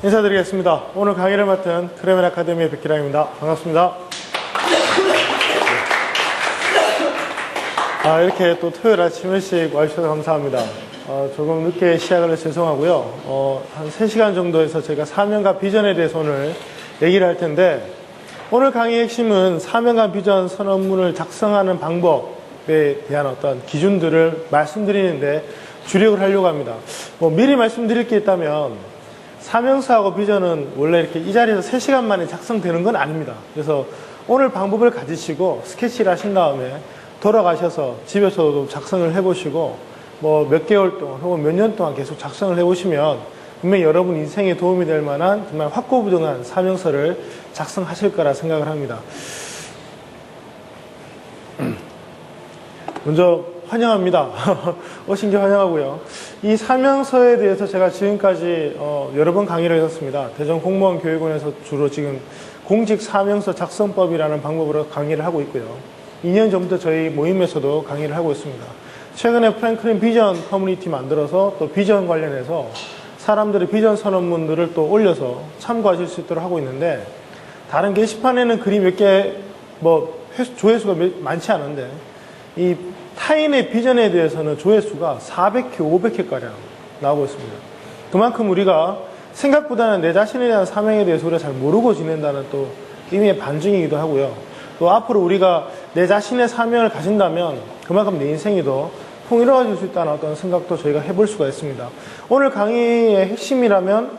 인사드리겠습니다. 오늘 강의를 맡은 크레멘 아카데미의 백기랑입니다. 반갑습니다. 이렇게 또 토요일 아침 일찍 와주셔서 감사합니다. 조금 늦게 시작을 해서 죄송하고요. 한 3시간 정도에서 제가 사명과 비전에 대해서 오늘 얘기를 할 텐데, 오늘 강의의 핵심은 사명과 비전 선언문을 작성하는 방법에 대한 어떤 기준들을 말씀드리는데 주력을 하려고 합니다. 미리 말씀드릴 게 있다면, 사명서하고 비전은 원래 이렇게 이 자리에서 3시간 만에 작성되는 건 아닙니다. 그래서 오늘 방법을 가지시고 스케치를 하신 다음에 돌아가셔서 집에서도 작성을 해보시고 몇 개월 동안 혹은 몇 년 동안 계속 작성을 해보시면 분명히 여러분 인생에 도움이 될 만한 정말 확고부동한 사명서를 작성하실 거라 생각을 합니다. 먼저 환영합니다. 오신 게 환영하고요. 이 사명서에 대해서 제가 지금까지 여러 번 강의를 했었습니다. 대전공무원교육원에서 주로 지금 공직사명서 작성법이라는 방법으로 강의를 하고 있고요. 2년 전부터 저희 모임에서도 강의를 하고 있습니다. 최근에 프랭클린 비전 커뮤니티 만들어서 또 비전 관련해서 사람들의 비전 선언문들을 또 올려서 참고하실 수 있도록 하고 있는데, 다른 게시판에는 글이 몇 개, 조회수가 많지 않은데, 이 타인의 비전에 대해서는 조회수가 400회, 500회가량 나오고 있습니다. 그만큼 우리가 생각보다는 내 자신에 대한 사명에 대해서 우리가 잘 모르고 지낸다는 또 의미의 반증이기도 하고요. 또 앞으로 우리가 내 자신의 사명을 가진다면 그만큼 내 인생이 더 풍요로워질 수 있다는 어떤 생각도 저희가 해볼 수가 있습니다. 오늘 강의의 핵심이라면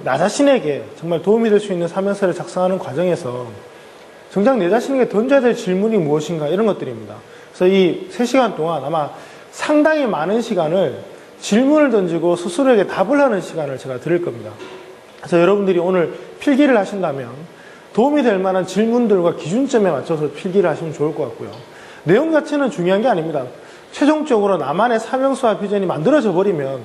나 자신에게 정말 도움이 될 수 있는 사명서를 작성하는 과정에서 정작 내 자신에게 던져야 될 질문이 무엇인가, 이런 것들입니다. 그래서 이 3시간 동안 아마 상당히 많은 시간을 질문을 던지고 스스로에게 답을 하는 시간을 제가 드릴 겁니다. 그래서 여러분들이 오늘 필기를 하신다면 도움이 될 만한 질문들과 기준점에 맞춰서 필기를 하시면 좋을 것 같고요. 내용 자체는 중요한 게 아닙니다. 최종적으로 나만의 사명서와 비전이 만들어져 버리면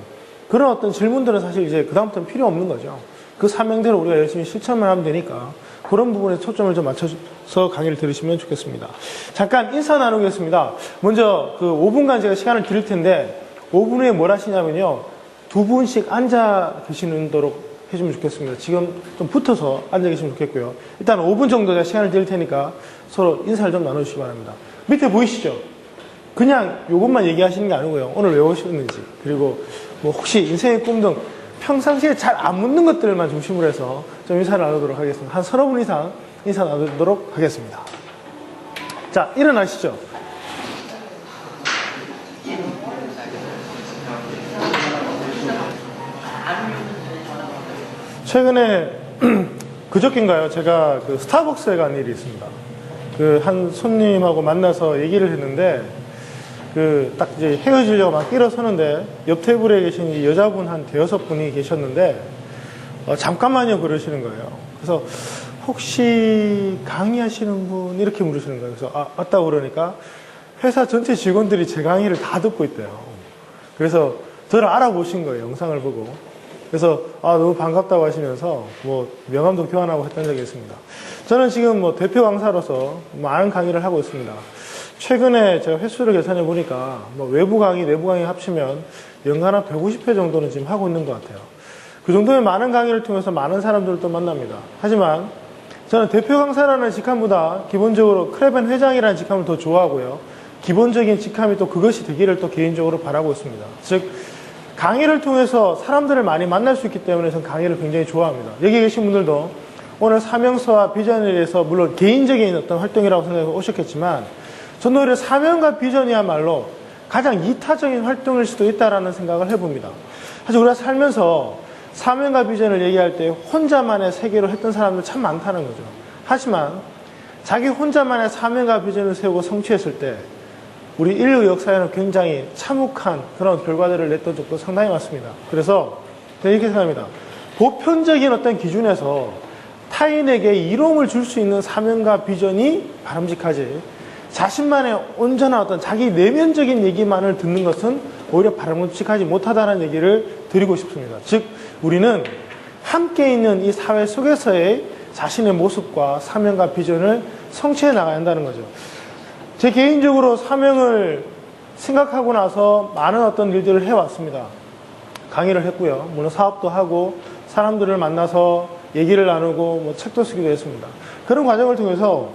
그런 어떤 질문들은 사실 이제 그다음부터는 필요 없는 거죠. 그 사명대로 우리가 열심히 실천만 하면 되니까 그런 부분에 초점을 좀 맞춰서 강의를 들으시면 좋겠습니다. 잠깐 인사 나누겠습니다. 먼저 5분간 제가 시간을 드릴 텐데 5분 후에 뭘 하시냐면요, 2분씩 앉아 계시도록 해주면 좋겠습니다. 지금 좀 붙어서 앉아 계시면 좋겠고요. 일단 5분 정도 제가 시간을 드릴 테니까 서로 인사를 좀 나눠주시기 바랍니다. 밑에 보이시죠? 그냥 이것만 얘기하시는 게 아니고요. 오늘 왜 오셨는지, 그리고 혹시 인생의 꿈 등 평상시에 잘 안 묻는 것들만 중심으로 해서 좀 인사를 나누도록 하겠습니다. 한 30분 이상 인사 나누도록 하겠습니다. 자, 일어나시죠. 최근에 그저께인가요? 제가 스타벅스에 간 일이 있습니다. 한 손님하고 만나서 얘기를 했는데, 딱 이제 헤어지려고 막 일어서는데 옆 테이블에 계신 이 여자분 한 5분이 계셨는데, 잠깐만요 그러시는 거예요. 그래서 혹시 강의하시는 분? 이렇게 물으시는 거예요. 그래서 맞다고 그러니까 회사 전체 직원들이 제 강의를 다 듣고 있대요. 그래서 저를 알아보신 거예요, 영상을 보고. 그래서 너무 반갑다고 하시면서 명함도 교환하고 했던 적이 있습니다. 저는 지금 대표 강사로서 많은 강의를 하고 있습니다. 최근에 제가 횟수를 계산해 보니까 외부 강의, 내부 강의 합치면 연간 한 150회 정도는 지금 하고 있는 것 같아요. 그 정도의 많은 강의를 통해서 많은 사람들도 만납니다. 하지만 저는 대표 강사라는 직함보다 기본적으로 크레벤 회장이라는 직함을 더 좋아하고요. 기본적인 직함이 또 그것이 되기를 또 개인적으로 바라고 있습니다. 즉, 강의를 통해서 사람들을 많이 만날 수 있기 때문에 저는 강의를 굉장히 좋아합니다. 여기 계신 분들도 오늘 사명서와 비전에 대해서 물론 개인적인 어떤 활동이라고 생각해서 오셨겠지만, 저는 오히려 사명과 비전이야말로 가장 이타적인 활동일 수도 있다라는 생각을 해봅니다. 사실 우리가 살면서 사명과 비전을 얘기할 때 혼자만의 세계로 했던 사람들 참 많다는 거죠. 하지만 자기 혼자만의 사명과 비전을 세우고 성취했을 때 우리 인류 역사에는 굉장히 참혹한 그런 결과들을 냈던 적도 상당히 많습니다. 그래서 제가 이렇게 생각합니다. 보편적인 어떤 기준에서 타인에게 이로움을 줄 수 있는 사명과 비전이 바람직하지, 자신만의 온전한 어떤 자기 내면적인 얘기만을 듣는 것은 오히려 바람직하지 못하다는 얘기를 드리고 싶습니다. 즉, 우리는 함께 있는 이 사회 속에서의 자신의 모습과 사명과 비전을 성취해 나가야 한다는 거죠. 제 개인적으로 사명을 생각하고 나서 많은 어떤 일들을 해왔습니다. 강의를 했고요. 물론 사업도 하고 사람들을 만나서 얘기를 나누고 뭐 책도 쓰기도 했습니다. 그런 과정을 통해서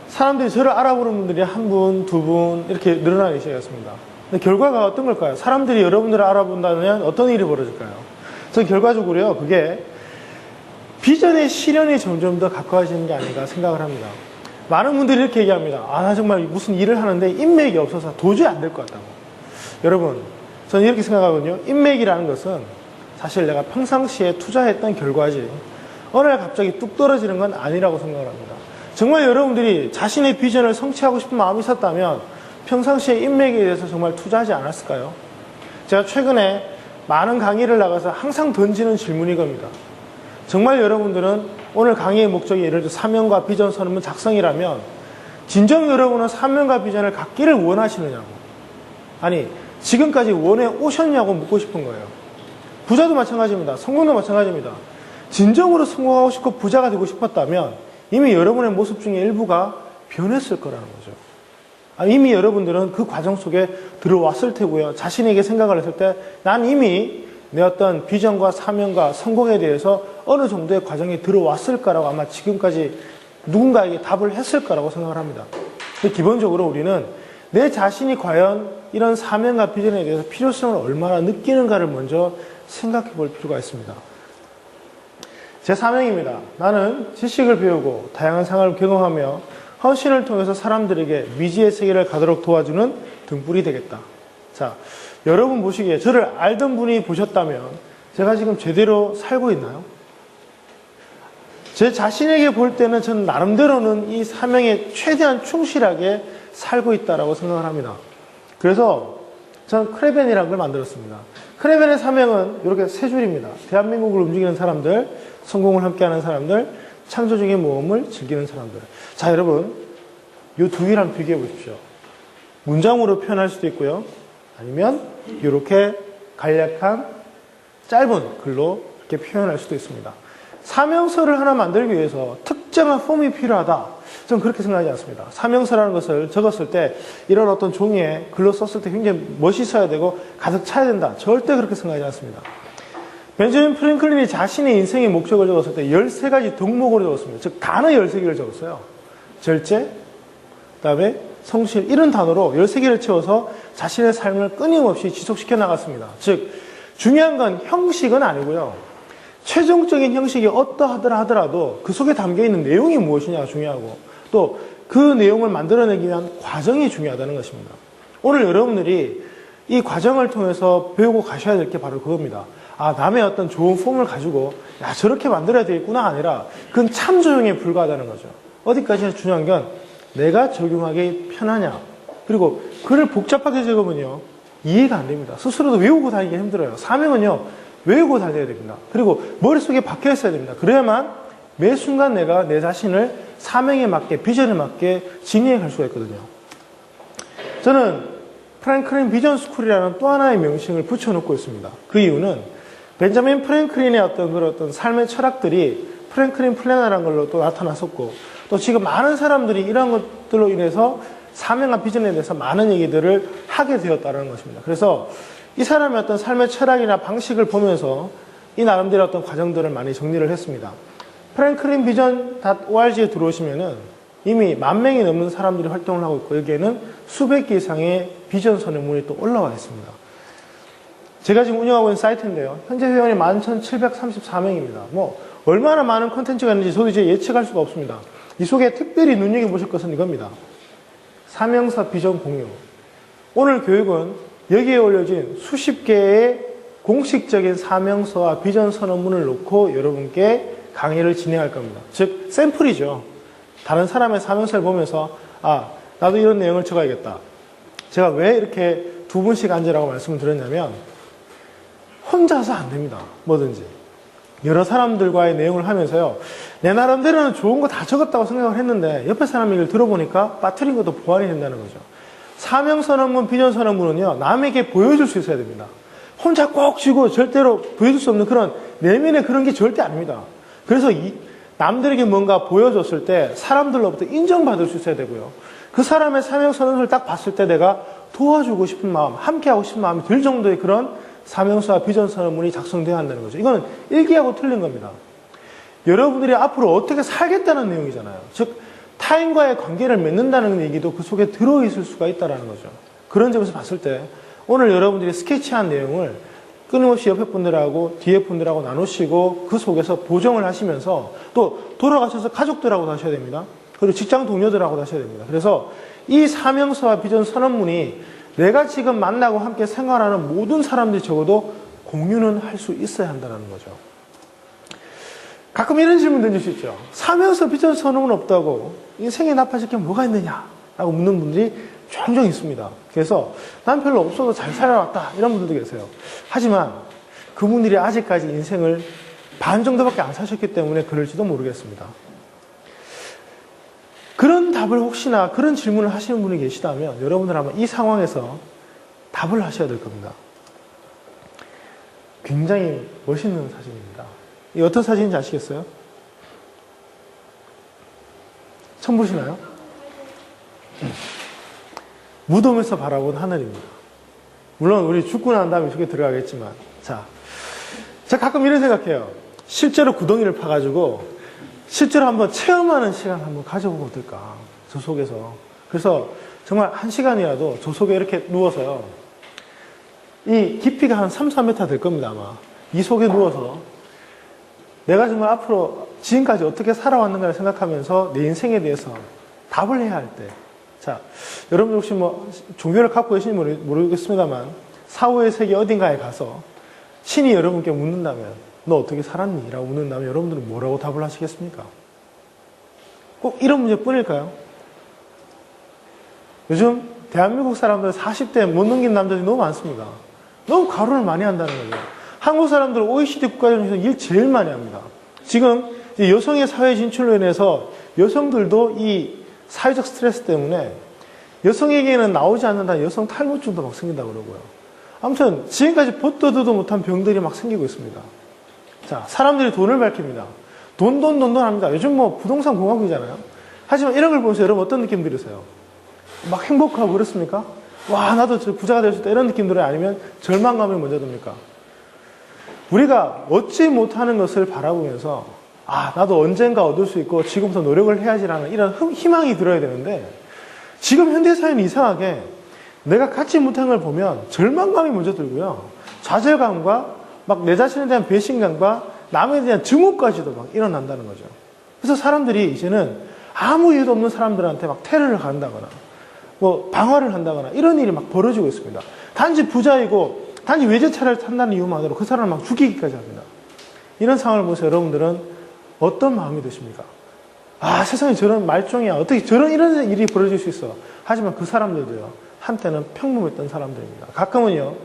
사람들이 저를 알아보는 분들이 한 분, 두 분 이렇게 늘어나기 시작했습니다. 근데 결과가 어떤 걸까요? 사람들이 여러분들을 알아본다면 어떤 일이 벌어질까요? 저는 결과적으로요, 그게 비전의 실현이 점점 더 가까워지는 게 아닌가 생각을 합니다. 많은 분들이 이렇게 얘기합니다. 아, 나 정말 무슨 일을 하는데 인맥이 없어서 도저히 안 될 것 같다고. 여러분, 저는 이렇게 생각하거든요. 인맥이라는 것은 사실 내가 평상시에 투자했던 결과지 어느 날 갑자기 뚝 떨어지는 건 아니라고 생각을 합니다. 정말 여러분들이 자신의 비전을 성취하고 싶은 마음이 있었다면 평상시에 인맥에 대해서 정말 투자하지 않았을까요? 제가 최근에 많은 강의를 나가서 항상 던지는 질문이 이겁니다. 정말 여러분들은 오늘 강의의 목적이 예를 들어 사명과 비전 선언문 작성이라면 진정 여러분은 사명과 비전을 갖기를 원하시느냐고, 아니 지금까지 원해 오셨냐고 묻고 싶은 거예요. 부자도 마찬가지입니다. 성공도 마찬가지입니다. 진정으로 성공하고 싶고 부자가 되고 싶었다면 이미 여러분의 모습 중에 일부가 변했을 거라는 거죠. 이미 여러분들은 그 과정 속에 들어왔을 테고요. 자신에게 생각을 했을 때 난 이미 내 어떤 비전과 사명과 성공에 대해서 어느 정도의 과정에 들어왔을 거라고 아마 지금까지 누군가에게 답을 했을 거라고 생각을 합니다. 근데 기본적으로 우리는 내 자신이 과연 이런 사명과 비전에 대해서 필요성을 얼마나 느끼는가를 먼저 생각해 볼 필요가 있습니다. 제 사명입니다. 나는 지식을 배우고 다양한 생활을 경험하며 헌신을 통해서 사람들에게 미지의 세계를 가도록 도와주는 등불이 되겠다. 자, 여러분 보시기에 저를 알던 분이 보셨다면 제가 지금 제대로 살고 있나요? 제 자신에게 볼 때는 저는 나름대로는 이 사명에 최대한 충실하게 살고 있다고 생각을 합니다. 그래서 저는 크레벤이라는 걸 만들었습니다. 크레벤의 사명은 이렇게 세 줄입니다. 대한민국을 움직이는 사람들, 성공을 함께하는 사람들, 창조적인 모험을 즐기는 사람들. 자, 여러분, 이 두 개를 한번 비교해 보십시오. 문장으로 표현할 수도 있고요. 아니면 이렇게 간략한 짧은 글로 이렇게 표현할 수도 있습니다. 사명서를 하나 만들기 위해서 특정한 폼이 필요하다. 저는 그렇게 생각하지 않습니다. 사명서라는 것을 적었을 때 이런 어떤 종이에 글로 썼을 때 굉장히 멋있어야 되고 가득 차야 된다. 절대 그렇게 생각하지 않습니다. 벤저민 프랭클린이 자신의 인생의 목적을 적었을 때 13가지 덕목으로 적었습니다. 즉 단어 13개를 적었어요. 절제, 그다음에 성실, 이런 단어로 13개를 채워서 자신의 삶을 끊임없이 지속시켜 나갔습니다. 즉 중요한 건 형식은 아니고요. 최종적인 형식이 어떠하더라 하더라도 그 속에 담겨있는 내용이 무엇이냐가 중요하고 또 그 내용을 만들어내기 위한 과정이 중요하다는 것입니다. 오늘 여러분들이 이 과정을 통해서 배우고 가셔야 될 게 바로 그겁니다. 아, 남의 어떤 좋은 폼을 가지고 야, 저렇게 만들어야 되겠구나 아니라 그건 참조용에 불과하다는 거죠. 어디까지나 중요한 건 내가 적용하기 편하냐. 그리고 글을 복잡하게 적으면요, 이해가 안 됩니다. 스스로도 외우고 다니기 힘들어요. 사명은요, 외우고 다녀야 됩니다. 그리고 머릿속에 박혀 있어야 됩니다. 그래야만 매 순간 내가 내 자신을 사명에 맞게, 비전에 맞게 진행해 갈 수가 있거든요. 저는 프랭클린 비전 스쿨이라는 또 하나의 명칭을 붙여놓고 있습니다. 그 이유는 벤자민 프랭클린의 어떤 삶의 철학들이 프랭클린 플래너라는 걸로 또 나타났었고, 또 지금 많은 사람들이 이런 것들로 인해서 사명과 비전에 대해서 많은 얘기들을 하게 되었다는 것입니다. 그래서 이 사람의 어떤 삶의 철학이나 방식을 보면서 이 나름대로 어떤 과정들을 많이 정리를 했습니다. 프랭클린 비전.org에 들어오시면은 이미 10,000명이 넘는 사람들이 활동을 하고 있고, 여기에는 수백 개 이상의 비전 선언문이 또 올라와 있습니다. 제가 지금 운영하고 있는 사이트인데요. 현재 회원이 11,734명입니다. 뭐 얼마나 많은 콘텐츠가 있는지 저도 이제 예측할 수가 없습니다. 이 속에 특별히 눈여겨보실 것은 이겁니다. 사명서 비전 공유. 오늘 교육은 여기에 올려진 수십 개의 공식적인 사명서와 비전 선언문을 놓고 여러분께 강의를 진행할 겁니다. 즉 샘플이죠. 다른 사람의 사명서를 보면서 아, 나도 이런 내용을 적어야겠다. 제가 왜 이렇게 두 분씩 앉으라고 말씀을 드렸냐면 혼자서 안 됩니다. 뭐든지. 여러 사람들과의 내용을 하면서요, 내 나름대로는 좋은 거 다 적었다고 생각을 했는데 옆에 사람 얘기를 들어보니까 빠뜨린 것도 보완이 된다는 거죠. 사명선언문, 비전선언문은요, 남에게 보여줄 수 있어야 됩니다. 혼자 꼭 쥐고 절대로 보여줄 수 없는 그런 내면의 그런 게 절대 아닙니다. 그래서 남들에게 뭔가 보여줬을 때 사람들로부터 인정받을 수 있어야 되고요. 그 사람의 사명선언을 딱 봤을 때 내가 도와주고 싶은 마음, 함께하고 싶은 마음이 들 정도의 그런 사명서와 비전 선언문이 작성돼야 한다는 거죠. 이거는 일기하고 틀린 겁니다. 여러분들이 앞으로 어떻게 살겠다는 내용이잖아요. 즉 타인과의 관계를 맺는다는 얘기도 그 속에 들어있을 수가 있다는 거죠. 그런 점에서 봤을 때 오늘 여러분들이 스케치한 내용을 끊임없이 옆에 분들하고 뒤에 분들하고 나누시고 그 속에서 보정을 하시면서 또 돌아가셔서 가족들하고도 하셔야 됩니다. 그리고 직장 동료들하고도 하셔야 됩니다. 그래서 이 사명서와 비전 선언문이 내가 지금 만나고 함께 생활하는 모든 사람들이 적어도 공유는 할 수 있어야 한다는 거죠. 가끔 이런 질문 던질 수 있죠. 사명서 비전 선언문 없다고 인생에 나빠질 게 뭐가 있느냐 라고 묻는 분들이 종종 있습니다. 그래서 난 별로 없어도 잘 살아왔다 이런 분들도 계세요. 하지만 그분들이 아직까지 인생을 반 정도밖에 안 사셨기 때문에 그럴지도 모르겠습니다. 그런 답을 혹시나 그런 질문을 하시는 분이 계시다면 여러분들 아마 이 상황에서 답을 하셔야 될 겁니다. 굉장히 멋있는 사진입니다. 이 어떤 사진인지 아시겠어요? 처음 보시나요? 무덤에서 바라본 하늘입니다. 물론 우리 죽고 난 다음에 속에 들어가겠지만 제가 가끔 이런 생각해요. 실제로 구덩이를 파가지고 실제로 한번 체험하는 시간 한번 가져보면 어떨까? 저 속에서. 그래서 정말 1시간이라도 저 속에 이렇게 누워서요. 이 깊이가 한 3, 4m 될 겁니다, 아마. 이 속에 누워서 내가 정말 앞으로 지금까지 어떻게 살아왔는가를 생각하면서 내 인생에 대해서 답을 해야 할 때. 자, 여러분들 혹시 뭐 종교를 갖고 계신지 모르겠습니다만 사후의 세계 어딘가에 가서 신이 여러분께 묻는다면 너 어떻게 살았니? 라고 묻는다면 여러분들은 뭐라고 답을 하시겠습니까? 꼭 이런 문제뿐일까요? 요즘 대한민국 사람들 40대 못 넘긴 남자들이 너무 많습니다. 너무 과로를 많이 한다는 거죠. 한국 사람들은 OECD 국가 중에서 일 제일 많이 합니다. 지금 여성의 사회 진출로 인해서 여성들도 이 사회적 스트레스 때문에 여성에게는 나오지 않는다는 여성 탈모증도 막 생긴다고 그러고요. 아무튼 지금까지 벗어도 못한 병들이 막 생기고 있습니다. 자, 사람들이 돈을 밝힙니다. 돈 합니다. 요즘 뭐 부동산 공화국이잖아요. 하지만 이런 걸 보면서 여러분 어떤 느낌 들으세요? 막 행복하고 그렇습니까? 와, 나도 저 부자가 될 수 있다 이런 느낌 들어요? 아니면 절망감이 먼저 듭니까? 우리가 얻지 못하는 것을 바라보면서 나도 언젠가 얻을 수 있고 지금부터 노력을 해야지라는 이런 희망이 들어야 되는데 지금 현대사회는 이상하게 내가 갖지 못한 걸 보면 절망감이 먼저 들고요. 좌절감과 막 내 자신에 대한 배신감과 남에 대한 증오까지도 막 일어난다는 거죠. 그래서 사람들이 이제는 아무 이유도 없는 사람들한테 막 테러를 간다거나 뭐 방화를 한다거나 이런 일이 막 벌어지고 있습니다. 단지 부자이고 단지 외제차를 탄다는 이유만으로 그 사람을 막 죽이기까지 합니다. 이런 상황을 보면서 여러분들은 어떤 마음이 드십니까? 세상에 저런 말종이야. 어떻게 이런 일이 벌어질 수 있어. 하지만 그 사람들도요. 한때는 평범했던 사람들입니다. 가끔은요.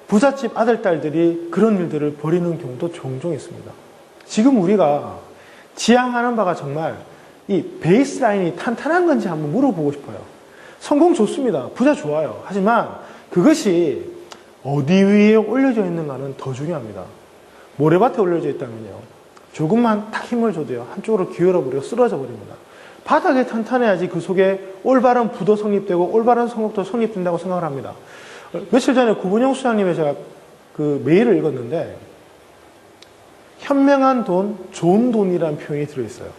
부잣집 아들, 딸들이 그런 일들을 벌이는 경우도 종종 있습니다. 지금 우리가 지향하는 바가 정말 이 베이스라인이 탄탄한 건지 한번 물어보고 싶어요. 성공 좋습니다. 부자 좋아요. 하지만 그것이 어디 위에 올려져 있는가는 더 중요합니다. 모래밭에 올려져 있다면요. 조금만 딱 힘을 줘도요. 한쪽으로 기울어버리고 쓰러져 버립니다. 바닥에 탄탄해야지 그 속에 올바른 부도 성립되고 올바른 성공도 성립된다고 생각을 합니다. 며칠 전에 구분영 수장님의 제가 그 메일을 읽었는데 현명한 돈, 좋은 돈이라는 표현이 들어있어요.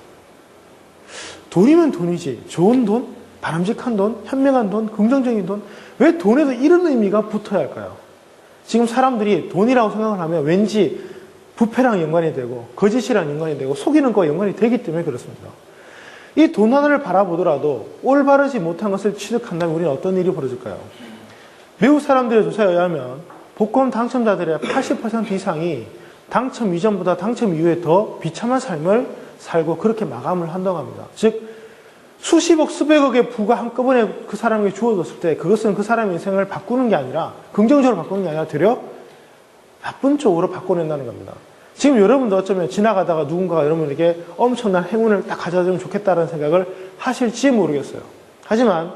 돈이면 돈이지 좋은 돈, 바람직한 돈, 현명한 돈, 긍정적인 돈 왜 돈에도 이런 의미가 붙어야 할까요? 지금 사람들이 돈이라고 생각을 하면 왠지 부패랑 연관이 되고 거짓이랑 연관이 되고 속이는 거와 연관이 되기 때문에 그렇습니다. 이 돈 하나를 바라보더라도 올바르지 못한 것을 취득한다면 우리는 어떤 일이 벌어질까요? 미국 사람들의 조사에 의하면 복권 당첨자들의 80% 이상이 당첨 이전보다 당첨 이후에 더 비참한 삶을 살고 그렇게 마감을 한다고 합니다. 즉 수십억 수백억의 부가 한꺼번에 그 사람에게 주어졌을 때 그것은 그 사람의 인생을 바꾸는 게 아니라 긍정적으로 바꾸는 게 아니라 되려 나쁜 쪽으로 바꿔낸다는 겁니다. 지금 여러분도 어쩌면 지나가다가 누군가가 여러분에게 엄청난 행운을 딱 가져다주면 좋겠다는 생각을 하실지 모르겠어요. 하지만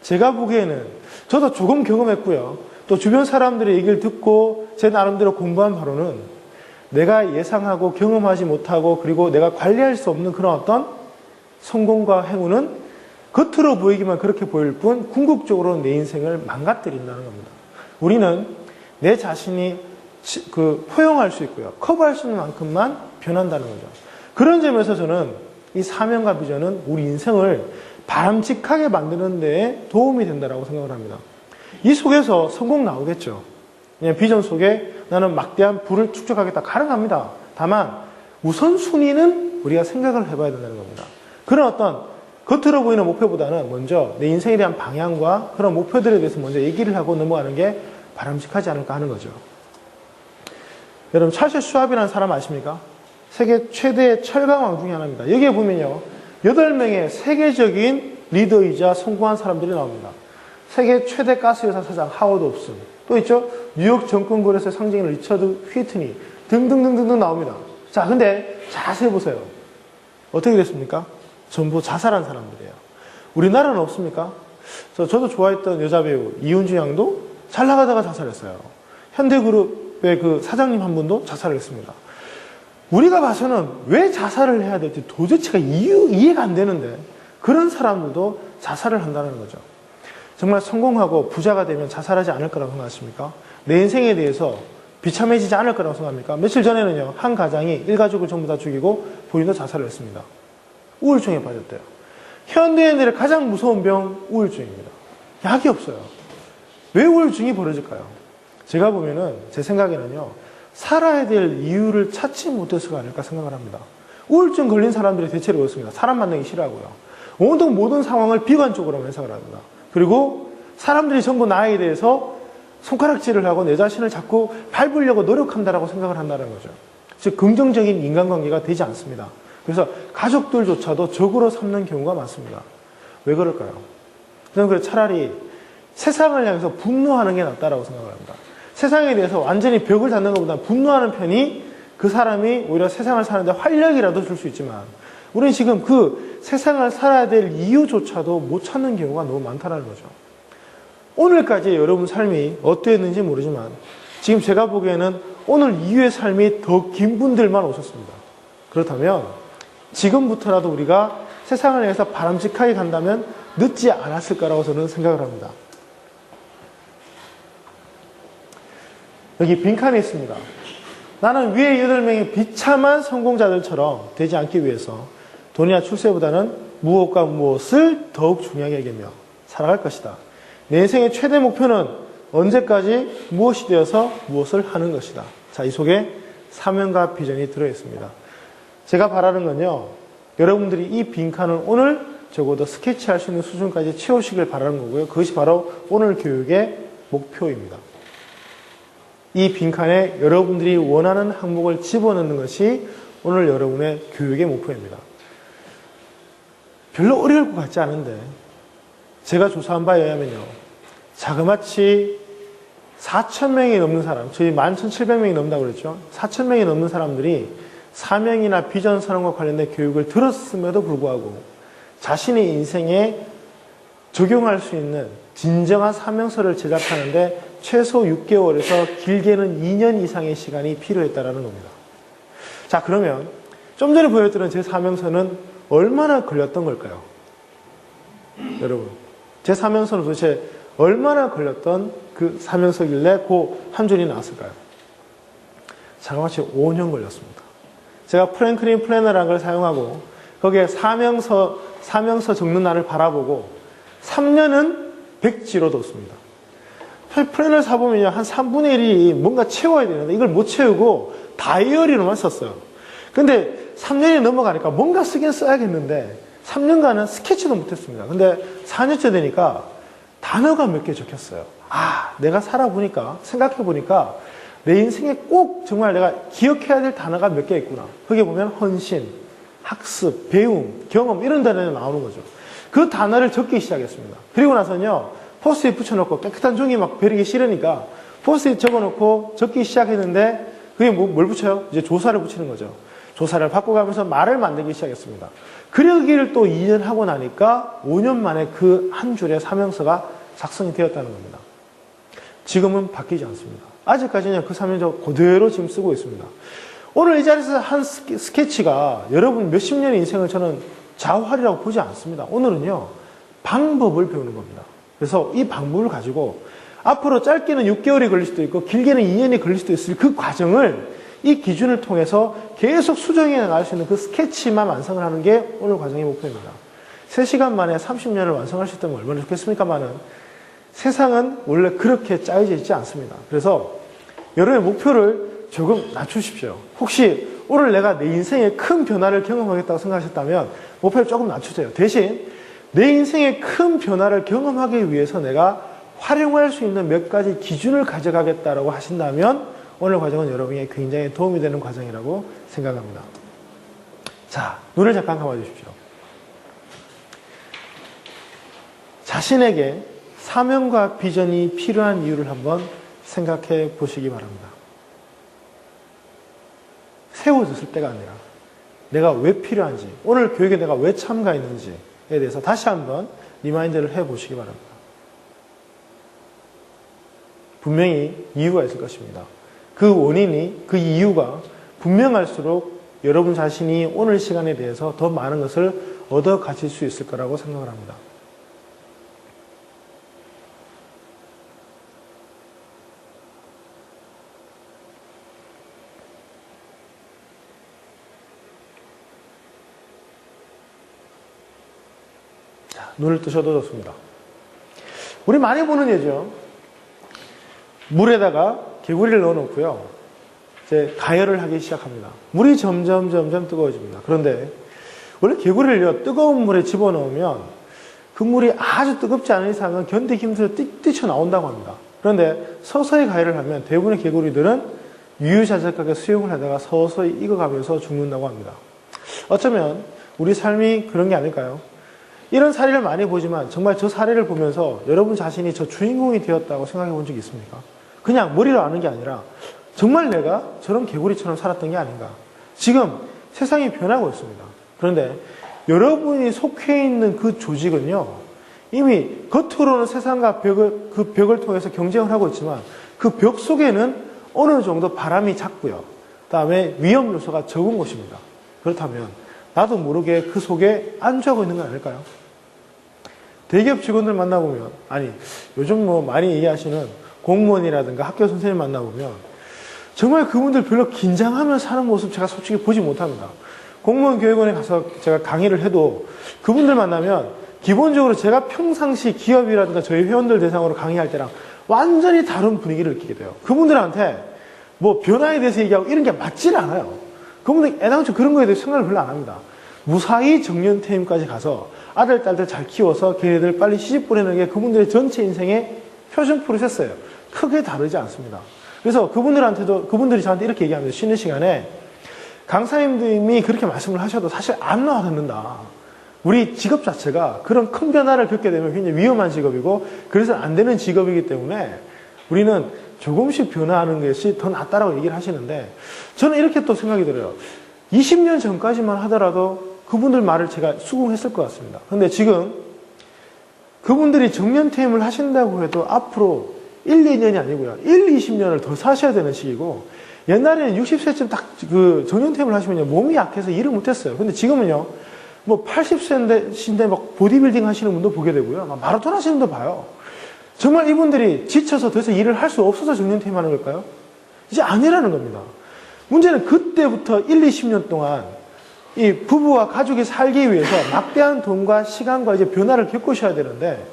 제가 보기에는 저도 조금 경험했고요. 또 주변 사람들의 얘기를 듣고 제 나름대로 공부한 바로는 내가 예상하고 경험하지 못하고 그리고 내가 관리할 수 없는 그런 어떤 성공과 행운은 겉으로 보이기만 그렇게 보일 뿐 궁극적으로 내 인생을 망가뜨린다는 겁니다. 우리는 내 자신이 포용할 수 있고요. 커버할 수 있는 만큼만 변한다는 거죠. 그런 점에서 저는 이 사명과 비전은 우리 인생을 바람직하게 만드는 데에 도움이 된다고 생각을 합니다. 이 속에서 성공 나오겠죠. 비전 속에 나는 막대한 부를 축적하겠다. 가능합니다. 다만 우선순위는 우리가 생각을 해봐야 된다는 겁니다. 그런 어떤 겉으로 보이는 목표보다는 먼저 내 인생에 대한 방향과 그런 목표들에 대해서 먼저 얘기를 하고 넘어가는 게 바람직하지 않을까 하는 거죠. 여러분 찰스 슈왑이라는 사람 아십니까? 세계 최대의 철강왕 중에 하나입니다. 여기에 보면요 8명의 세계적인 리더이자 성공한 사람들이 나옵니다. 세계 최대 가스회사 사장 하워드 옵슨, 또 있죠 뉴욕 정권거래소의 상징인 리처드 휘트니 등등등등 나옵니다. 자, 근데 자세히 보세요. 어떻게 됐습니까? 전부 자살한 사람들이에요. 우리나라는 없습니까? 저도 좋아했던 여자 배우 이은주 양도 잘 나가다가 자살했어요. 현대그룹의 그 사장님 한 분도 자살을 했습니다. 우리가 봐서는 왜 자살을 해야 될지 도대체가 이해가 안 되는데 그런 사람들도 자살을 한다는 거죠. 정말 성공하고 부자가 되면 자살하지 않을 거라고 생각하십니까? 내 인생에 대해서 비참해지지 않을 거라고 생각합니까? 며칠 전에는요, 한 가장이 일가족을 전부 다 죽이고 본인도 자살을 했습니다. 우울증에 빠졌대요. 현대인들의 가장 무서운 병, 우울증입니다. 약이 없어요. 왜 우울증이 벌어질까요? 제가 보면은, 제 생각에는요, 살아야 될 이유를 찾지 못해서가 아닐까 생각을 합니다. 우울증 걸린 사람들이 대체로 그렇습니다. 사람 만나기 싫어하고요. 온통 모든 상황을 비관적으로만 해석을 합니다. 그리고 사람들이 전부 나에 대해서 손가락질을 하고 내 자신을 자꾸 밟으려고 노력한다라고 생각을 한다는 거죠. 즉 긍정적인 인간관계가 되지 않습니다. 그래서 가족들조차도 적으로 삼는 경우가 많습니다. 왜 그럴까요? 저는 그래서 차라리 세상을 향해서 분노하는 게 낫다라고 생각을 합니다. 세상에 대해서 완전히 벽을 닫는 것보다 분노하는 편이 그 사람이 오히려 세상을 사는데 활력이라도 줄 수 있지만 우리는 지금 그 세상을 살아야 될 이유조차도 못 찾는 경우가 너무 많다는 거죠. 오늘까지 여러분 삶이 어떠했는지 모르지만 지금 제가 보기에는 오늘 이후의 삶이 더 긴 분들만 오셨습니다. 그렇다면 지금부터라도 우리가 세상을 향해서 바람직하게 간다면 늦지 않았을 거라고 저는 생각을 합니다. 여기 빈칸이 있습니다. 나는 위에 8명의 비참한 성공자들처럼 되지 않기 위해서 돈이나 출세보다는 무엇과 무엇을 더욱 중요하게 여기며 살아갈 것이다. 내 인생의 최대 목표는 언제까지 무엇이 되어서 무엇을 하는 것이다. 자, 이 속에 사명과 비전이 들어있습니다. 제가 바라는 건요, 여러분들이 이 빈칸을 오늘 적어도 스케치할 수 있는 수준까지 채우시길 바라는 거고요. 그것이 바로 오늘 교육의 목표입니다. 이 빈칸에 여러분들이 원하는 항목을 집어넣는 것이 오늘 여러분의 교육의 목표입니다. 별로 어려울 것 같지 않은데 제가 조사한 바에 의하면요, 자그마치 4,000명이 넘는 사람, 저희 11,700명이 넘는다고 그랬죠. 4,000명이 넘는 사람들이 사명이나 비전 선언과 관련된 교육을 들었음에도 불구하고 자신의 인생에 적용할 수 있는 진정한 사명서를 제작하는데 최소 6개월에서 길게는 2년 이상의 시간이 필요했다는 겁니다. 자, 그러면 좀 전에 보여드린 제 사명서는 얼마나 걸렸던 걸까요? 여러분, 제 사명서는 도대체 얼마나 걸렸던 그 사명서길래 그 한 줄이 나왔을까요? 자그마치 5년 걸렸습니다. 제가 프랭클린 플래너라는 걸 사용하고 거기에 사명서 적는 날을 바라보고 3년은 백지로 뒀습니다. 플래너를 사보면요, 한 3분의 1이 뭔가 채워야 되는데 이걸 못 채우고 다이어리로만 썼어요. 근데 3년이 넘어가니까 뭔가 쓰긴 써야겠는데 3년간은 스케치도 못했습니다. 근데 4년째 되니까 단어가 몇 개 적혔어요. 아, 내가 살아보니까, 생각해보니까 내 인생에 꼭 정말 내가 기억해야 될 단어가 몇 개 있구나. 거기에 보면 헌신, 학습, 배움, 경험 이런 단어가 나오는 거죠. 그 단어를 적기 시작했습니다. 그리고 나서는요, 포스트잇 붙여놓고 깨끗한 종이 막 베리기 싫으니까 포스트잇 적어놓고 적기 시작했는데 그게 뭘 붙여요? 이제 조사를 붙이는 거죠. 조사를 바꿔가면서 말을 만들기 시작했습니다. 그러기를 또 2년 하고 나니까 5년 만에 그 한 줄의 사명서가 작성이 되었다는 겁니다. 지금은 바뀌지 않습니다. 아직까지는 그 사명서 그대로 지금 쓰고 있습니다. 오늘 이 자리에서 한 스케치가 여러분 몇십 년의 인생을 저는 자활이라고 보지 않습니다. 오늘은요, 방법을 배우는 겁니다. 그래서 이 방법을 가지고 앞으로 짧게는 6개월이 걸릴 수도 있고 길게는 2년이 걸릴 수도 있을 그 과정을 이 기준을 통해서 계속 수정해 나갈 수 있는 그 스케치만 완성을 하는 게 오늘 과정의 목표입니다. 3시간 만에 30년을 완성할 수 있다면 얼마나 좋겠습니까마는 세상은 원래 그렇게 짜여져 있지 않습니다. 그래서 여러분의 목표를 조금 낮추십시오. 혹시 오늘 내가 내 인생에 큰 변화를 경험하겠다고 생각하셨다면 목표를 조금 낮추세요. 대신 내 인생에 큰 변화를 경험하기 위해서 내가 활용할 수 있는 몇 가지 기준을 가져가겠다라고 하신다면 오늘 과정은 여러분에게 굉장히 도움이 되는 과정이라고 생각합니다. 자, 눈을 잠깐 감아주십시오. 자신에게 사명과 비전이 필요한 이유를 한번 생각해 보시기 바랍니다. 세워졌을 때가 아니라 내가 왜 필요한지, 오늘 교육에 내가 왜 참가했는지에 대해서 다시 한번 리마인드를 해 보시기 바랍니다. 분명히 이유가 있을 것입니다. 그 원인이, 그 이유가 분명할수록 여러분 자신이 오늘 시간에 대해서 더 많은 것을 얻어 가질 수 있을 거라고 생각을 합니다. 자, 눈을 뜨셔도 좋습니다. 우리 많이 보는 예죠. 물에다가 개구리를 넣어놓고요. 이제 가열을 하기 시작합니다. 물이 점점 뜨거워집니다. 그런데 원래 개구리를요, 뜨거운 물에 집어넣으면 그 물이 아주 뜨겁지 않은 이상은 견디기 힘들어 뛰쳐나온다고 합니다. 그런데 서서히 가열을 하면 대부분의 개구리들은 유유자적하게 수영을 하다가 서서히 익어가면서 죽는다고 합니다. 어쩌면 우리 삶이 그런 게 아닐까요? 이런 사례를 많이 보지만 정말 저 사례를 보면서 여러분 자신이 저 주인공이 되었다고 생각해 본 적이 있습니까? 그냥 머리로 아는 게 아니라 정말 내가 저런 개구리처럼 살았던 게 아닌가. 지금 세상이 변하고 있습니다. 그런데 여러분이 속해 있는 그 조직은요, 이미 겉으로는 세상과 그 벽을 통해서 경쟁을 하고 있지만 그 벽 속에는 어느 정도 바람이 작고요. 그 다음에 위험 요소가 적은 곳입니다. 그렇다면 나도 모르게 그 속에 안주하고 있는 건 아닐까요? 대기업 직원들 만나보면, 아니 요즘 뭐 많이 얘기하시는 공무원이라든가 학교 선생님 만나보면 정말 그분들 별로 긴장하며 사는 모습 제가 솔직히 보지 못합니다. 공무원 교육원에 가서 제가 강의를 해도 그분들 만나면 기본적으로 제가 평상시 기업이라든가 저희 회원들 대상으로 강의할 때랑 완전히 다른 분위기를 느끼게 돼요. 그분들한테 뭐 변화에 대해서 얘기하고 이런 게 맞질 않아요. 그분들 애당초 그런 거에 대해서 생각을 별로 안 합니다. 무사히 정년퇴임까지 가서 아들, 딸들 잘 키워서 걔네들 빨리 시집 보내는 게 그분들의 전체 인생의 표준 프로세스예요. 크게 다르지 않습니다. 그래서 그분들이 저한테 이렇게 얘기합니다. 쉬는 시간에 강사님들이 그렇게 말씀을 하셔도 사실 안 와닿는다. 우리 직업 자체가 그런 큰 변화를 겪게 되면 굉장히 위험한 직업이고 그래서 안 되는 직업이기 때문에 우리는 조금씩 변화하는 것이 더 낫다라고 얘기를 하시는데 저는 이렇게 또 생각이 들어요. 20년 전까지만 하더라도 그분들 말을 제가 수긍했을 것 같습니다. 그런데 지금 그분들이 정년퇴임을 하신다고 해도 앞으로 1, 2년이 아니고요. 1, 20년을 더 사셔야 되는 시기고 옛날에는 60세쯤 딱 그 정년퇴임을 하시면요. 몸이 약해서 일을 못했어요. 근데 지금은요. 뭐 80세인데 막 보디빌딩 하시는 분도 보게 되고요. 막 마라톤 하시는 분도 봐요. 정말 이분들이 지쳐서 더 이상 일을 할 수 없어서 정년퇴임하는 걸까요? 이제 아니라는 겁니다. 문제는 그때부터 1, 20년 동안 이 부부와 가족이 살기 위해서 막대한 돈과 시간과 이제 변화를 겪으셔야 되는데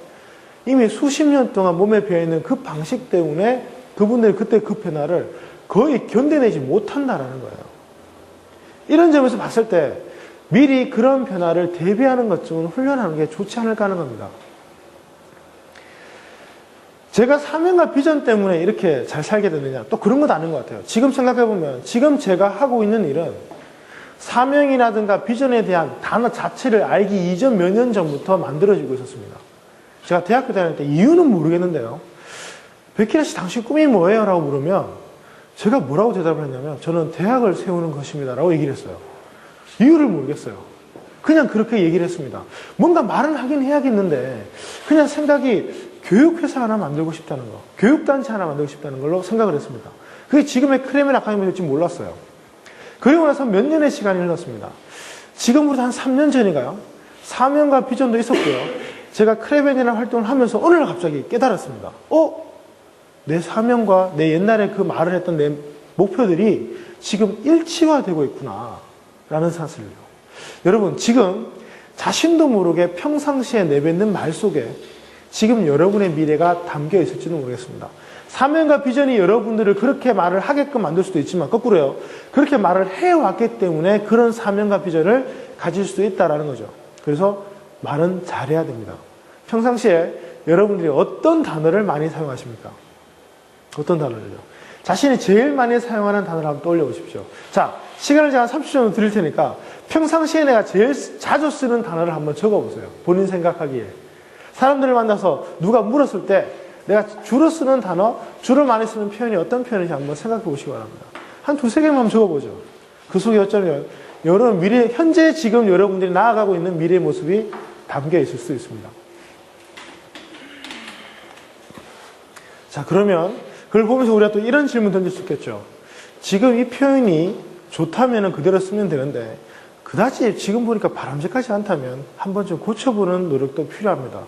이미 수십 년 동안 몸에 배어있는 그 방식 때문에 그분들이 그때 그 변화를 거의 견뎌내지 못한다라는 거예요. 이런 점에서 봤을 때 미리 그런 변화를 대비하는 것쯤은 훈련하는 게 좋지 않을까 하는 겁니다. 제가 사명과 비전 때문에 이렇게 잘 살게 됐느냐? 또 그런 것도 아닌 것 같아요. 지금 생각해보면 지금 제가 하고 있는 일은 사명이라든가 비전에 대한 단어 자체를 알기 이전 몇 년 전부터 만들어지고 있었습니다. 제가 대학교 다닐 때 이유는 모르겠는데요. 백희라 씨 당신 꿈이 뭐예요? 라고 물으면 제가 뭐라고 대답을 했냐면 저는 대학을 세우는 것입니다. 라고 얘기를 했어요. 이유를 모르겠어요. 그냥 그렇게 얘기를 했습니다. 뭔가 말은 하긴 해야겠는데 그냥 생각이 교육회사 하나 만들고 싶다는 거, 교육단체 하나 만들고 싶다는 걸로 생각을 했습니다. 그게 지금의 크레멘 아카데미 될지 몰랐어요. 그리고 나서 몇 년의 시간이 흘렀습니다. 지금부터 한 3년 전인가요? 사명과 비전도 있었고요. 제가 크레멘이라는 활동을 하면서 어느 날 갑자기 깨달았습니다. 내 사명과 내 옛날에 그 말을 했던 내 목표들이 지금 일치화되고 있구나 라는 사실을요. 여러분, 지금 자신도 모르게 평상시에 내뱉는 말 속에 지금 여러분의 미래가 담겨 있을지도 모르겠습니다. 사명과 비전이 여러분들을 그렇게 말을 하게끔 만들 수도 있지만 거꾸로요. 그렇게 말을 해왔기 때문에 그런 사명과 비전을 가질 수 있다는 거죠. 그래서 말은 잘해야 됩니다. 평상시에 여러분들이 어떤 단어를 많이 사용하십니까? 어떤 단어를요? 자신이 제일 많이 사용하는 단어를 한번 떠올려 보십시오. 자, 시간을 제가 30초 정도 드릴 테니까 평상시에 내가 제일 자주 쓰는 단어를 한번 적어보세요. 본인 생각하기에. 사람들을 만나서 누가 물었을 때 내가 주로 쓰는 단어, 주로 많이 쓰는 표현이 어떤 표현인지 한번 생각해 보시기 바랍니다. 한 두세 개만 한번 적어보죠. 그 속에 어쩌면 여러분 미래, 현재 지금 여러분들이 나아가고 있는 미래의 모습이 담겨 있을 수 있습니다. 자, 그러면 그걸 보면서 우리가 또 이런 질문 던질 수 있겠죠. 지금 이 표현이 좋다면 그대로 쓰면 되는데 그다지 지금 보니까 바람직하지 않다면 한번 좀 고쳐보는 노력도 필요합니다.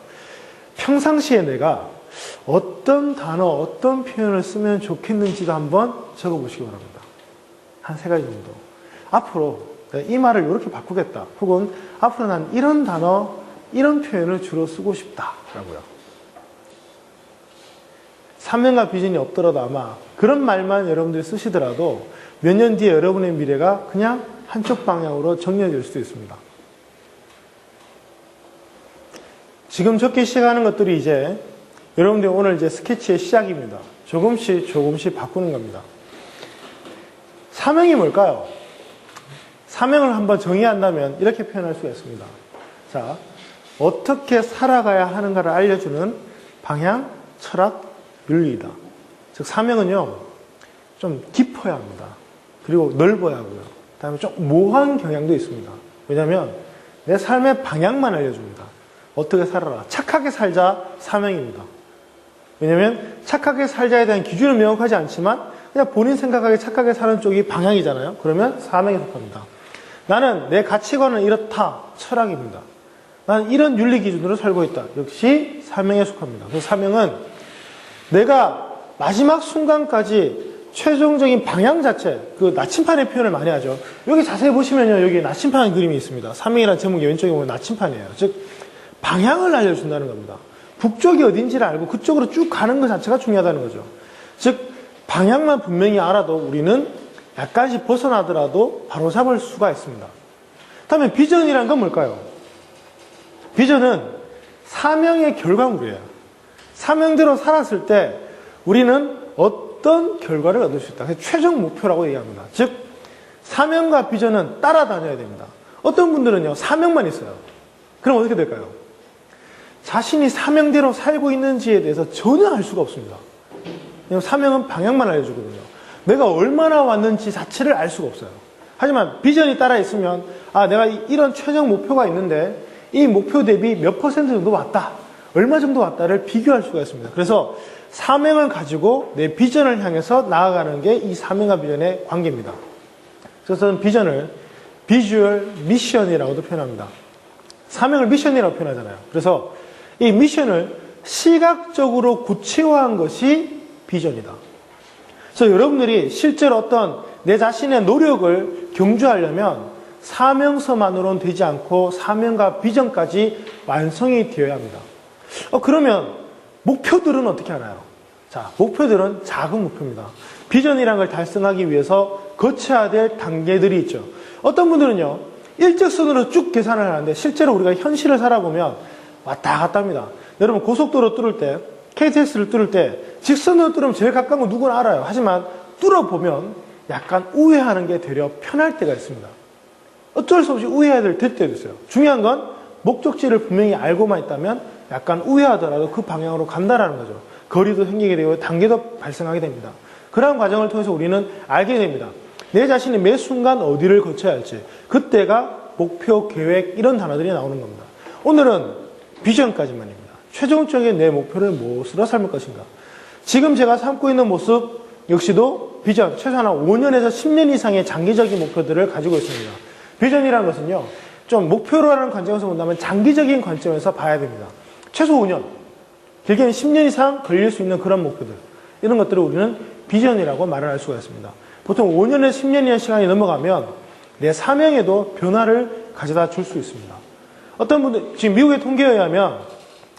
평상시에 내가 어떤 단어, 어떤 표현을 쓰면 좋겠는지도 한번 적어보시기 바랍니다. 한 세 가지 정도. 앞으로 이 말을 이렇게 바꾸겠다. 혹은 앞으로 난 이런 단어, 이런 표현을 주로 쓰고 싶다라고요. 사명과 비전이 없더라도 아마 그런 말만 여러분들이 쓰시더라도 몇 년 뒤에 여러분의 미래가 그냥 한쪽 방향으로 정리될 수도 있습니다. 지금 적기 시작하는 것들이 이제 여러분들 오늘 이제 스케치의 시작입니다. 조금씩 바꾸는 겁니다. 사명이 뭘까요? 사명을 한번 정의한다면 이렇게 표현할 수가 있습니다. 자, 어떻게 살아가야 하는가를 알려주는 방향, 철학, 윤리이다. 즉 사명은요, 좀 깊어야 합니다. 그리고 넓어야 하고요. 그다음에 좀 모호한 경향도 있습니다. 왜냐하면 내 삶의 방향만 알려줍니다. 어떻게 살아라. 착하게 살자 사명입니다. 왜냐하면 착하게 살자에 대한 기준은 명확하지 않지만 그냥 본인 생각하기에 착하게 사는 쪽이 방향이잖아요. 그러면 사명에 속합니다. 나는 내 가치관은 이렇다. 철학입니다. 나는 이런 윤리 기준으로 살고 있다. 역시 사명에 속합니다. 그래서 사명은 내가 마지막 순간까지 최종적인 방향 자체, 그 나침판의 표현을 많이 하죠. 여기 자세히 보시면요, 여기 나침판 그림이 있습니다. 사명이라는 제목이 왼쪽에 보면 나침판이에요. 즉, 방향을 알려준다는 겁니다. 북쪽이 어딘지를 알고 그쪽으로 쭉 가는 것 자체가 중요하다는 거죠. 즉, 방향만 분명히 알아도 우리는 약간씩 벗어나더라도 바로 잡을 수가 있습니다. 다음에 비전이란 건 뭘까요? 비전은 사명의 결과물이에요. 사명대로 살았을 때 우리는 어떤 결과를 얻을 수 있다. 그래서 최종 목표라고 얘기합니다. 즉, 사명과 비전은 따라다녀야 됩니다. 어떤 분들은요, 사명만 있어요. 그럼 어떻게 될까요? 자신이 사명대로 살고 있는지에 대해서 전혀 알 수가 없습니다. 왜냐하면 사명은 방향만 알려주거든요. 내가 얼마나 왔는지 자체를 알 수가 없어요. 하지만 비전이 따라 있으면 내가 이런 최종 목표가 있는데 이 목표 대비 몇 퍼센트 정도 왔다. 얼마 정도 왔다를 비교할 수가 있습니다. 그래서 사명을 가지고 내 비전을 향해서 나아가는 게 이 사명과 비전의 관계입니다. 그래서 저는 비전을 비주얼 미션이라고도 표현합니다. 사명을 미션이라고 표현하잖아요. 그래서 이 미션을 시각적으로 구체화한 것이 비전이다. 그래서 여러분들이 실제로 어떤 내 자신의 노력을 경주하려면 사명서만으로는 되지 않고 사명과 비전까지 완성이 되어야 합니다. 그러면 목표들은 어떻게 하나요? 자, 목표들은 작은 목표입니다. 비전이라는 걸 달성하기 위해서 거쳐야 될 단계들이 있죠. 어떤 분들은요, 일직선으로 쭉 계산을 하는데 실제로 우리가 현실을 살아보면 왔다 갔다 합니다. 여러분 고속도로 뚫을 때, KTX를 뚫을 때 직선으로 뚫으면 제일 가까운 거 누구나 알아요. 하지만 뚫어보면 약간 우회하는 게 되려 편할 때가 있습니다. 어쩔 수 없이 우회해야 될 때도 있어요. 중요한 건 목적지를 분명히 알고만 있다면 약간 우회하더라도 그 방향으로 간다라는 거죠. 거리도 생기게 되고 단계도 발생하게 됩니다. 그러한 과정을 통해서 우리는 알게 됩니다. 내 자신이 매 순간 어디를 거쳐야 할지, 그때가 목표, 계획 이런 단어들이 나오는 겁니다. 오늘은 비전까지만입니다. 최종적인 내 목표를 무엇으로 삶을 것인가. 지금 제가 삼고 있는 모습 역시도 비전, 최소한 5년에서 10년 이상의 장기적인 목표들을 가지고 있습니다. 비전이라는 것은요, 좀 목표로라는 관점에서 본다면 장기적인 관점에서 봐야 됩니다. 최소 5년, 길게는 10년 이상 걸릴 수 있는 그런 목표들. 이런 것들을 우리는 비전이라고 말을 할 수가 있습니다. 보통 5년에서 10년의 시간이 넘어가면 내 사명에도 변화를 가져다 줄 수 있습니다. 어떤 분들, 지금 미국의 통계에 의하면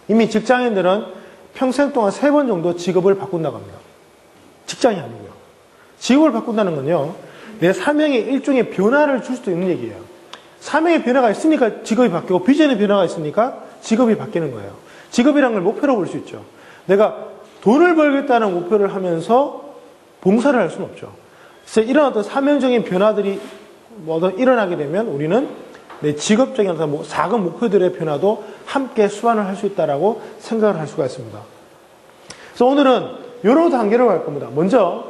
이미 직장인들은 평생 동안 3번 정도 직업을 바꾼다고 합니다. 직장이 아니고요. 직업을 바꾼다는 건요, 내 사명에 일종의 변화를 줄 수도 있는 얘기예요. 사명의 변화가 있으니까 직업이 바뀌고 비전의 변화가 있으니까 직업이 바뀌는 거예요. 직업이라는 걸 목표로 볼 수 있죠. 내가 돈을 벌겠다는 목표를 하면서 봉사를 할 수는 없죠. 그래서 이런 어떤 사명적인 변화들이 일어나게 되면 우리는 내 직업적인 어떤 작은 목표들의 변화도 함께 수반을 할 수 있다라고 생각을 할 수가 있습니다. 그래서 오늘은 이런 단계로 갈 겁니다. 먼저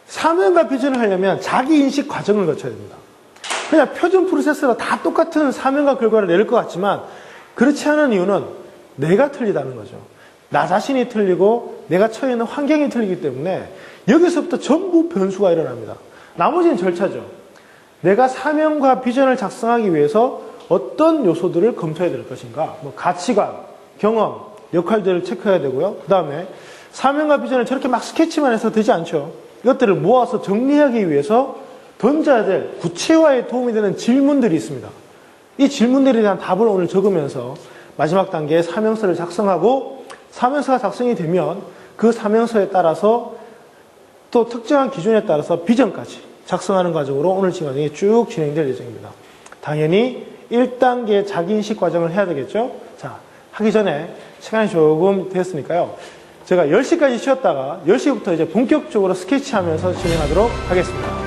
사명과 비전을 하려면 자기 인식 과정을 거쳐야 됩니다. 그냥 표준 프로세스가 다 똑같은 사명과 결과를 낼 것 같지만 그렇지 않은 이유는 내가 틀리다는 거죠. 나 자신이 틀리고 내가 처해 있는 환경이 틀리기 때문에 여기서부터 전부 변수가 일어납니다. 나머지는 절차죠. 내가 사명과 비전을 작성하기 위해서 어떤 요소들을 검토해야 될 것인가, 가치관, 경험, 역할들을 체크해야 되고요. 그 다음에 사명과 비전을 저렇게 막 스케치만 해서 되지 않죠. 이것들을 모아서 정리하기 위해서 던져야 될 구체화에 도움이 되는 질문들이 있습니다. 이 질문들에 대한 답을 오늘 적으면서 마지막 단계에 사명서를 작성하고, 사명서가 작성이 되면 그 사명서에 따라서 또 특정한 기준에 따라서 비전까지 작성하는 과정으로 오늘 과정이 쭉 진행될 예정입니다. 당연히 1단계 자기인식 과정을 해야 되겠죠. 자, 하기 전에 시간이 조금 됐으니까요. 제가 10시까지 쉬었다가 10시부터 이제 본격적으로 스케치하면서 진행하도록 하겠습니다.